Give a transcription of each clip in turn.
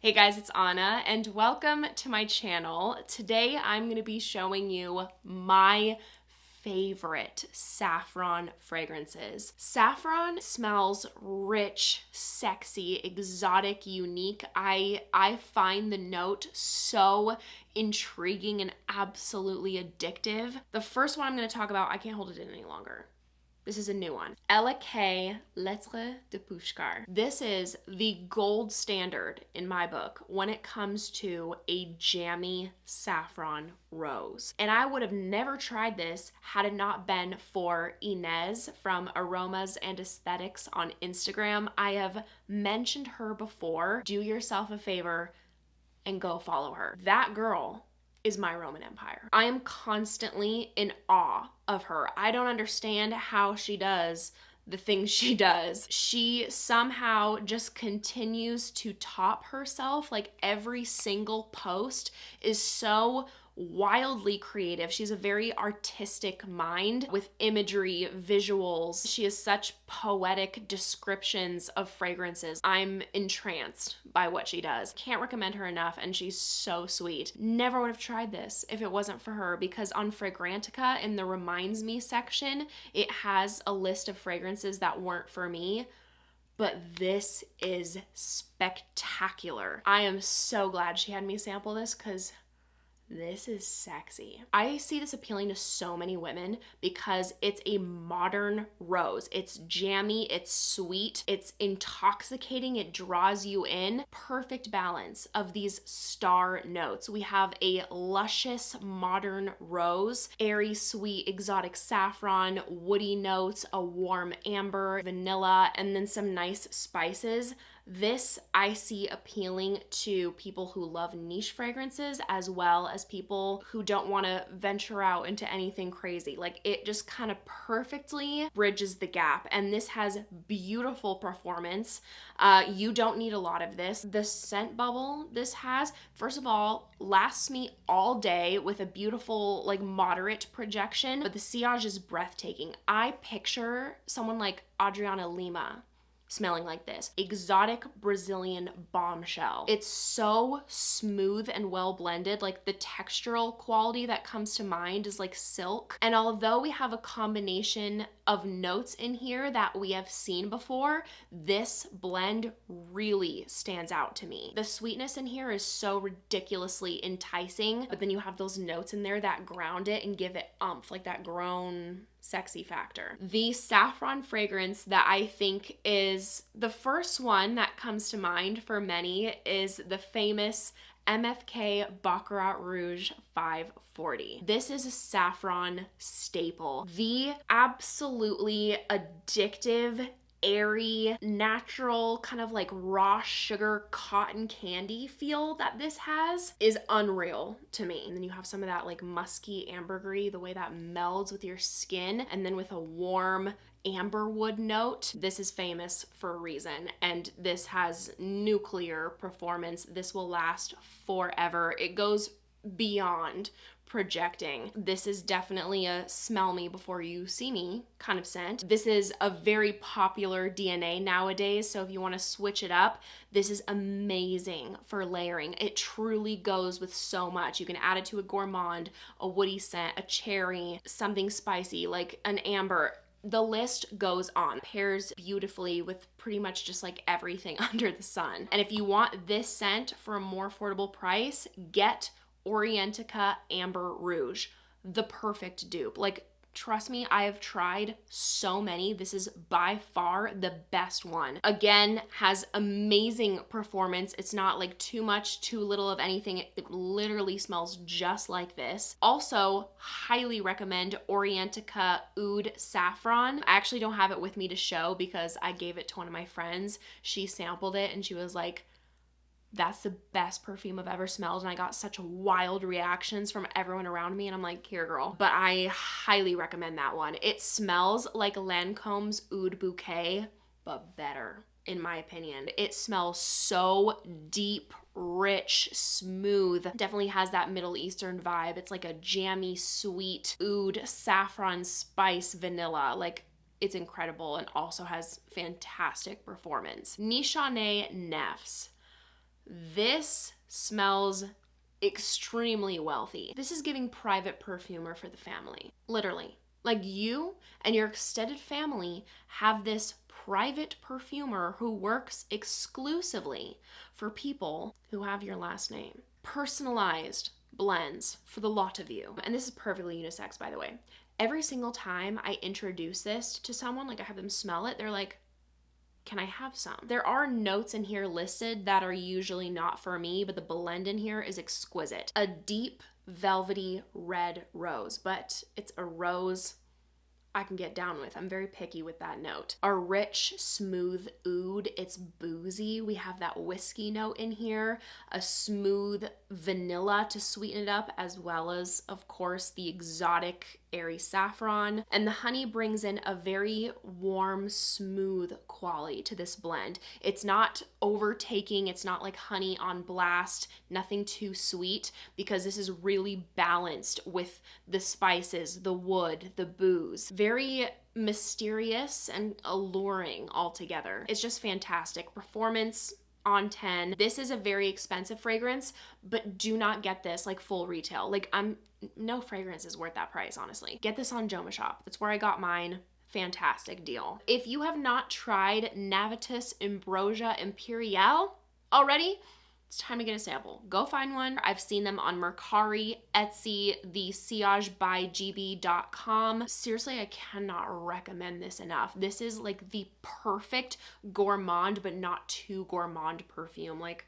Hey guys, it's Anna and welcome to my channel. Today I'm going to be showing you my favorite saffron fragrances. Saffron smells rich, sexy, exotic, unique. I find the note so intriguing and absolutely addictive. The first one I'm going to talk about, I can't hold it in any longer. This is a new one. MFK Lettre de Pushkar. This is the gold standard in my book when it comes to a jammy saffron rose. And I would have never tried this had it not been for Inez from Aromas and Aesthetics on Instagram. I have mentioned her before. Do yourself a favor and go follow her. That girl is my Roman Empire. I am constantly in awe of her. I don't understand how she does the things she does. She somehow just continues to top herself. Like every single post is so wildly creative. She's a very artistic mind with imagery, visuals. She has such poetic descriptions of fragrances. I'm entranced by what she does. Can't recommend her enough, and she's so sweet. Never would have tried this if it wasn't for her, because on Fragrantica in the Reminds Me section, it has a list of fragrances that weren't for me. But this is spectacular. I am so glad she had me sample this because this is sexy. I see this appealing to so many women because it's a modern rose. It's jammy, it's sweet, it's intoxicating, it draws you in. Perfect balance of these star notes. We have a luscious modern rose, airy, sweet, exotic saffron, woody notes, a warm amber, vanilla, and then some nice spices. This I see appealing to people who love niche fragrances as well as people who don't want to venture out into anything crazy. Like, it just kind of perfectly bridges the gap, and this has beautiful performance. You don't need a lot of this. The scent bubble this has, first of all, lasts me all day with a beautiful, like, moderate projection, but the sillage is breathtaking. I picture someone like Adriana Lima smelling like this. Exotic Brazilian bombshell. It's so smooth and well blended. Like, the textural quality that comes to mind is like silk. And although we have a combination of notes in here that we have seen before, this blend really stands out to me. The sweetness in here is so ridiculously enticing, but then you have those notes in there that ground it and give it oomph, like that grown sexy factor. The saffron fragrance that I think is the first one that comes to mind for many is the famous MFK Baccarat Rouge 540. This is a saffron staple. The absolutely addictive, airy, natural, kind of like raw sugar cotton candy feel that this has is unreal to me. And then you have some of that like musky ambergris, the way that melds with your skin, and then with a warm amberwood note. This is famous for a reason, and this has nuclear performance. This will last forever. It goes beyond projecting. This is definitely a smell me before you see me kind of scent. This is a very popular DNA nowadays, so if you want to switch it up, this is amazing for layering. It truly goes with so much. You can add it to a gourmand, a woody scent, a cherry, something spicy like an amber. The list goes on. Pairs beautifully with pretty much just like everything under the sun. And if you want this scent for a more affordable price, get Orientica Amber Rouge, the perfect dupe. Like, trust me, I have tried so many. This is by far the best one. Again, has amazing performance. It's not like too much, too little of anything. It literally smells just like this. Also, highly recommend Orientica Oud Saffron. I actually don't have it with me to show because I gave it to one of my friends. She sampled it and she was like, that's the best perfume I've ever smelled, and I got such wild reactions from everyone around me, and I'm like, here girl. But I highly recommend that one. It smells like Lancome's Oud Bouquet, but better, in my opinion. It smells so deep, rich, smooth. Definitely has that Middle Eastern vibe. It's like a jammy, sweet oud, saffron, spice, vanilla. Like, it's incredible and also has fantastic performance. Nishane Nefs. This smells extremely wealthy. This is giving private perfumer for the family. Literally. Like, you and your extended family have this private perfumer who works exclusively for people who have your last name. Personalized blends for the lot of you. And this is perfectly unisex, by the way. Every single time I introduce this to someone, like I have them smell it, they're like, can I have some? There are notes in here listed that are usually not for me, but the blend in here is exquisite. A deep, velvety red rose, but it's a rose I can get down with. I'm very picky with that note. A rich, smooth oud. It's boozy. We have that whiskey note in here, a smooth vanilla to sweeten it up, as well as, of course, the exotic airy saffron. And the honey brings in a very warm, smooth quality to this blend. It's not overtaking. It's not like honey on blast, nothing too sweet, because this is really balanced with the spices, the wood, the booze. Very mysterious and alluring altogether. It's just fantastic. Performance on 10. This is a very expensive fragrance, but do not get this like full retail. Like, no fragrance is worth that price, honestly. Get this on Joma Shop. That's where I got mine. Fantastic deal. If you have not tried Navitus Ambrosia Imperial already, it's time to get a sample. Go find one. I've seen them on Mercari, Etsy, the siagebygb.com. Seriously, I cannot recommend this enough. This is like the perfect gourmand, but not too gourmand perfume. Like,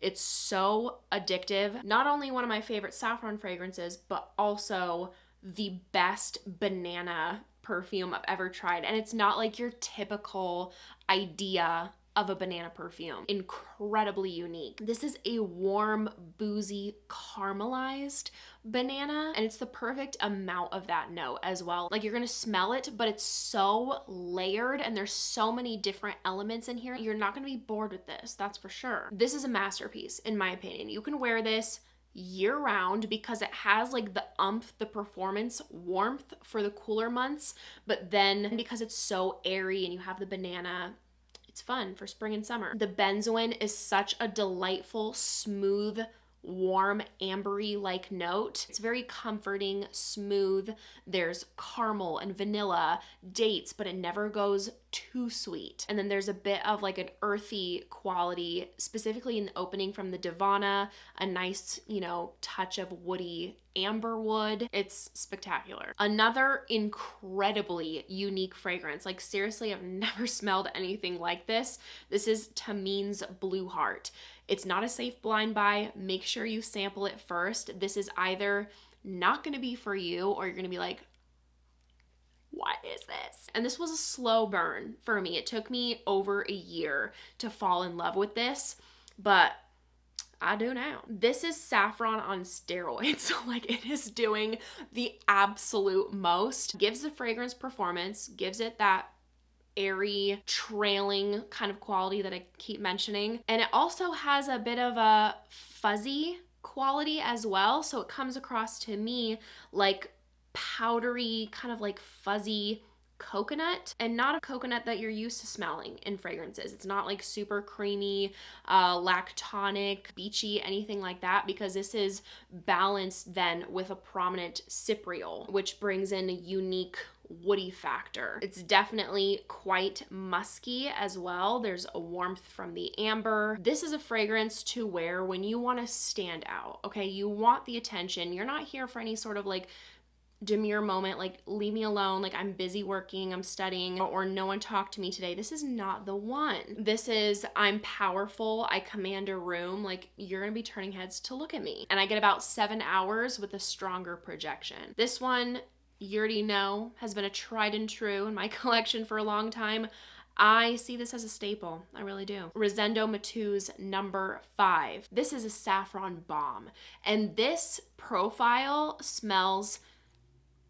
it's so addictive. Not only one of my favorite saffron fragrances, but also the best banana perfume I've ever tried. And it's not like your typical idea of a banana perfume. Incredibly unique. This is a warm, boozy, caramelized banana, and it's the perfect amount of that note as well. Like, you're gonna smell it, but it's so layered and there's so many different elements in here. You're not gonna be bored with this, that's for sure. This is a masterpiece, in my opinion. You can wear this year round because it has like the umph, the performance warmth for the cooler months, but then because it's so airy and you have the banana, it's fun for spring and summer. The benzoin is such a delightful, smooth, warm, ambery-like note. It's very comforting, smooth. There's caramel and vanilla, dates, but it never goes too sweet. And then there's a bit of like an earthy quality, specifically in the opening from the Divana, a nice, touch of woody amber wood. It's spectacular. Another incredibly unique fragrance. Like, seriously, I've never smelled anything like this. This is Tamin's Blue Heart. It's not a safe blind buy. Make sure you sample it first. This is either not gonna be for you, or you're gonna be like, what is this? And this was a slow burn for me. It took me over a year to fall in love with this, but I do now. This is saffron on steroids. So like, it is doing the absolute most. Gives the fragrance performance, gives it that airy, trailing kind of quality that I keep mentioning. And it also has a bit of a fuzzy quality as well. So it comes across to me like powdery, kind of like fuzzy coconut, and not a coconut that you're used to smelling in fragrances. It's not like super creamy, lactonic, beachy, anything like that, because this is balanced then with a prominent cypriol, which brings in a unique woody factor. It's definitely quite musky as well. There's a warmth from the amber. This is a fragrance to wear when you want to stand out, okay? You want the attention. You're not here for any sort of like demure moment, like leave me alone, like I'm busy working, I'm studying, or no one talked to me today. This is not the one. This is, I'm powerful, I command a room, like you're gonna be turning heads to look at me. And I get about 7 hours with a stronger projection. This one, you already know, has been a tried and true in my collection for a long time. I see this as a staple. I really do. Rosendo Matu's number 5. This is a saffron bomb. And this profile smells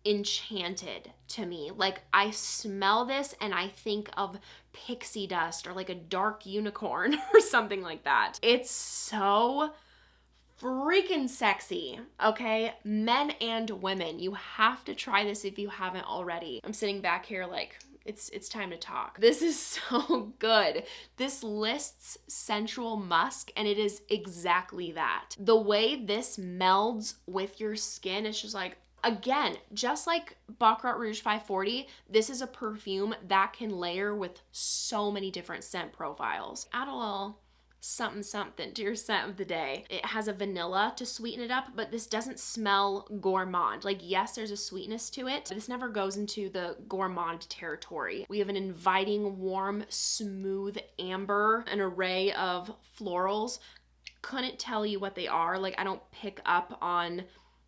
enchanted to me. Like, I smell this and I think of pixie dust or like a dark unicorn or something like that. It's so freaking sexy, okay? Men and women, you have to try this if you haven't already. I'm sitting back here like, it's time to talk. This is so good. This lists sensual musk, and it is exactly that. The way this melds with your skin, it's just like, again, just like Baccarat Rouge 540, this is a perfume that can layer with so many different scent profiles. Add a little something to your scent of the day. It has a vanilla to sweeten it up, but this doesn't smell gourmand. Like, yes, there's a sweetness to it. This never goes into the gourmand territory. We have an inviting, warm, smooth amber, an array of florals. Couldn't tell you what they are. Like, I don't pick up on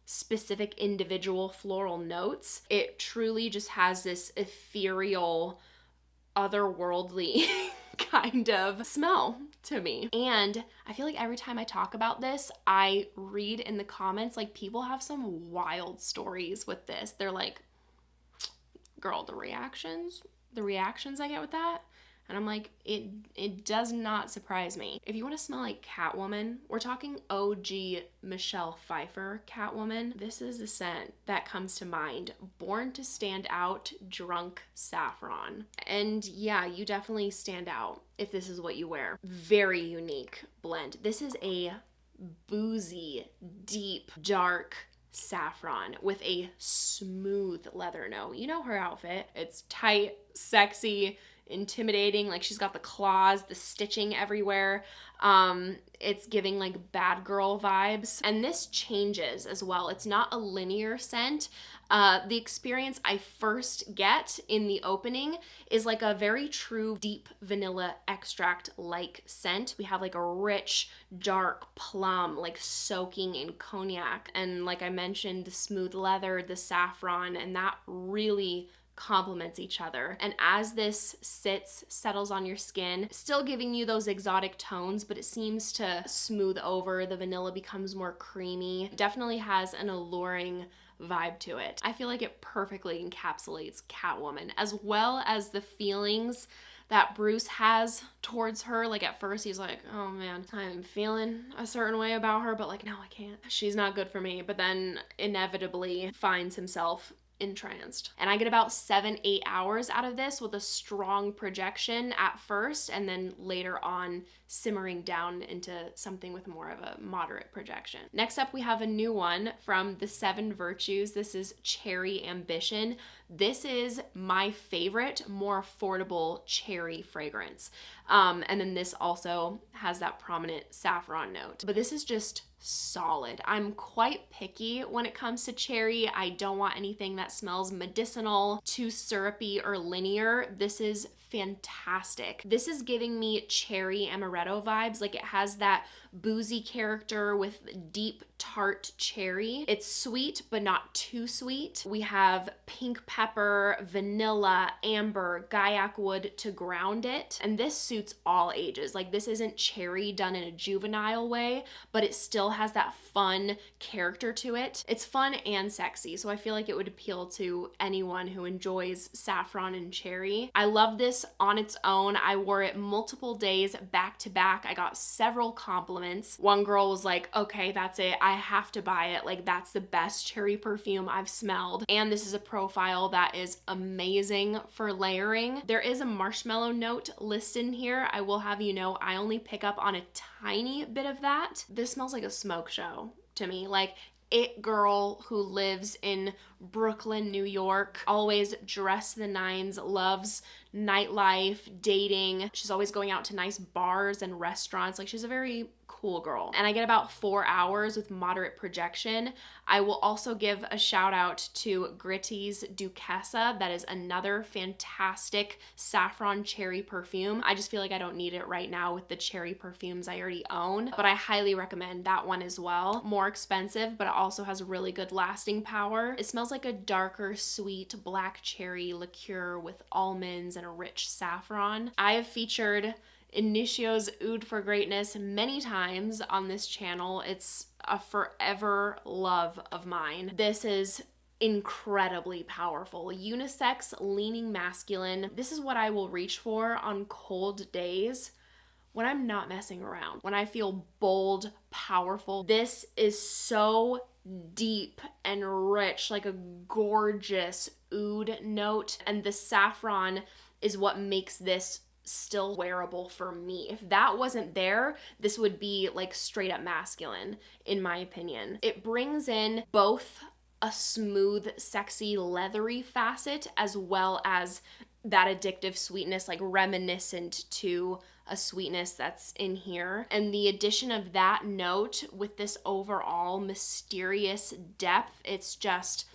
specific individual floral notes. It truly just has this ethereal, otherworldly kind of smell to me. And I feel like every time I talk about this, I read in the comments, like, people have some wild stories with this. They're like, girl, the reactions I get with that. And I'm like, it does not surprise me. If you want to smell like Catwoman, we're talking OG Michelle Pfeiffer Catwoman. This is the scent that comes to mind. Born to Stand Out, Drunk Saffron. And yeah, you definitely stand out if this is what you wear. Very unique blend. This is a boozy, deep, dark saffron with a smooth leather note. You know her outfit. It's tight, sexy, intimidating. Like, she's got the claws, the stitching everywhere. It's giving like bad girl vibes. And this changes as well. It's not a linear scent. The experience I first get in the opening is like a very true deep vanilla extract like scent. We have like a rich, dark plum, like soaking in cognac. And like I mentioned, the smooth leather, the saffron, and that really complements each other. And as this settles on your skin, still giving you those exotic tones, but it seems to smooth over. The vanilla becomes more creamy. Definitely has an alluring vibe to it. I feel like it perfectly encapsulates Catwoman, as well as the feelings that Bruce has towards her. Like, at first he's like, oh man, I'm feeling a certain way about her, but like, no, I can't. She's not good for me. But then inevitably finds himself entranced. And I get about 7-8 hours out of this with a strong projection at first, and then later on simmering down into something with more of a moderate projection. Next up, we have a new one from the 7 Virtues. This is Cherry Ambition. This is my favorite, more affordable cherry fragrance. And then this also has that prominent saffron note. But this is just solid. I'm quite picky when it comes to cherry. I don't want anything that smells medicinal, too syrupy, or linear. This is fantastic. This is giving me cherry amaretto vibes. Like, it has that boozy character with deep tart cherry. It's sweet, but not too sweet. We have pink pepper, vanilla, amber, guaiac wood to ground it. And this suits all ages. Like, this isn't cherry done in a juvenile way, but it still has that fun character to it. It's fun and sexy, so I feel like it would appeal to anyone who enjoys saffron and cherry. I love this on its own. I wore it multiple days back to back. I got several compliments. One girl was like, okay, that's it. I have to buy it. Like, that's the best cherry perfume I've smelled. And this is a profile that is amazing for layering. There is a marshmallow note listed in here. I will have you know, I only pick up on a tiny bit of that. This smells like a smoke show to me. Like, it girl who lives in Brooklyn, New York, always dressed to the nines, loves nightlife, dating. She's always going out to nice bars and restaurants. Like, she's a very cool girl. And I get about 4 hours with moderate projection. I will also give a shout out to Gritty's Duchessa. That is another fantastic saffron cherry perfume. I just feel like I don't need it right now with the cherry perfumes I already own, but I highly recommend that one as well. More expensive, but it also has really good lasting power. It smells like a darker, sweet black cherry liqueur with almonds and a rich saffron. I have featured Initio's Oud for Greatness many times on this channel. It's a forever love of mine. This is incredibly powerful. Unisex, leaning masculine. This is what I will reach for on cold days when I'm not messing around, when I feel bold, powerful. This is so deep and rich, like a gorgeous oud note. And the saffron is what makes this still wearable for me. If that wasn't there, this would be like straight up masculine, in my opinion. It brings in both a smooth, sexy, leathery facet as well as that addictive sweetness, like reminiscent to a sweetness that's in here. And the addition of that note with this overall mysterious depth, it's just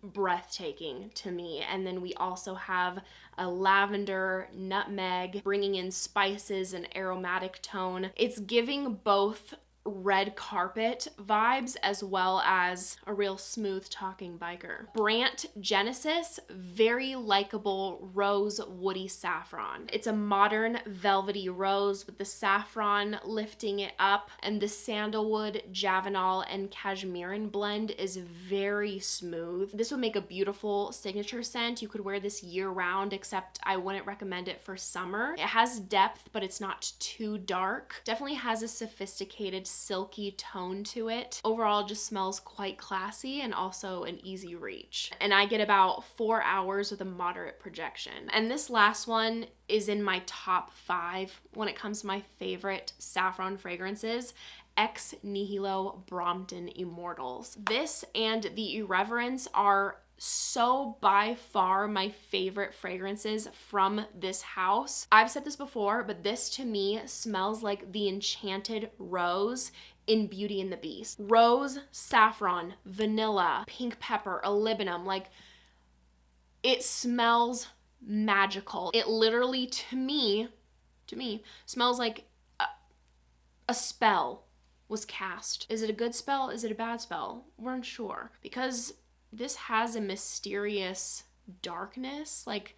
breathtaking to me. And then we also have a lavender, nutmeg, bringing in spices and aromatic tone. It's giving both red carpet vibes as well as a real smooth talking biker. Brant Genesis, very likable rose woody saffron. It's a modern velvety rose with the saffron lifting it up, and the sandalwood, javanol, and cashmeran blend is very smooth. This would make a beautiful signature scent. You could wear this year round, except I wouldn't recommend it for summer. It has depth, but it's not too dark. Definitely has a sophisticated silky tone to it. Overall, just smells quite classy and also an easy reach. And I get about 4 hours with a moderate projection. And this last one is in my top 5 when it comes to my favorite saffron fragrances. Ex Nihilo Brompton Immortals. This and the Irreverence are so by far my favorite fragrances from this house. I've said this before, but this to me smells like the enchanted rose in Beauty and the Beast. Rose, saffron, vanilla, pink pepper, olibanum, like it smells magical. It literally, to me, smells like a spell was cast. Is it a good spell? Is it a bad spell? We're unsure, because this has a mysterious darkness, like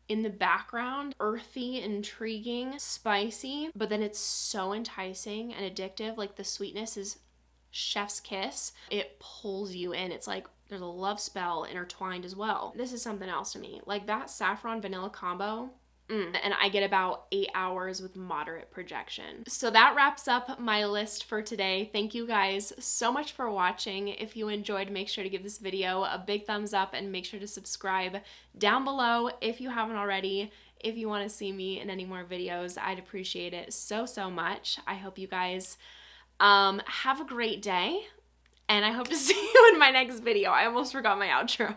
in the background, earthy, intriguing, spicy, but then it's so enticing and addictive. Like the sweetness is chef's kiss. It pulls you in. It's like there's a love spell intertwined as well. This is something else to me. Like that saffron vanilla combo, and I get about 8 hours with moderate projection. So that wraps up my list for today. Thank you guys so much for watching. If you enjoyed, make sure to give this video a big thumbs up and make sure to subscribe down below if you haven't already. If you want to see me in any more videos, I'd appreciate it so much. I hope you guys have a great day, and I hope to see you in my next video. I almost forgot my outro.